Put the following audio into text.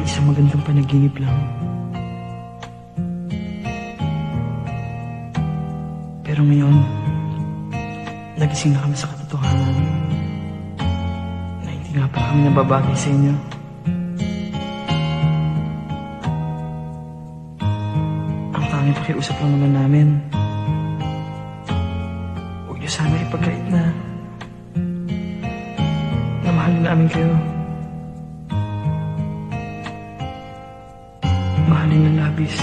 isang magandang panaginip lang. Pero ngayon, nagising na kami sa katotohanan na hindi nga pala kami nababagay sa inyo. Ang tanging pakiusap lang naman namin, huwag niyo sana ipagkait na mahal namin kayo. Mahalin ng labis.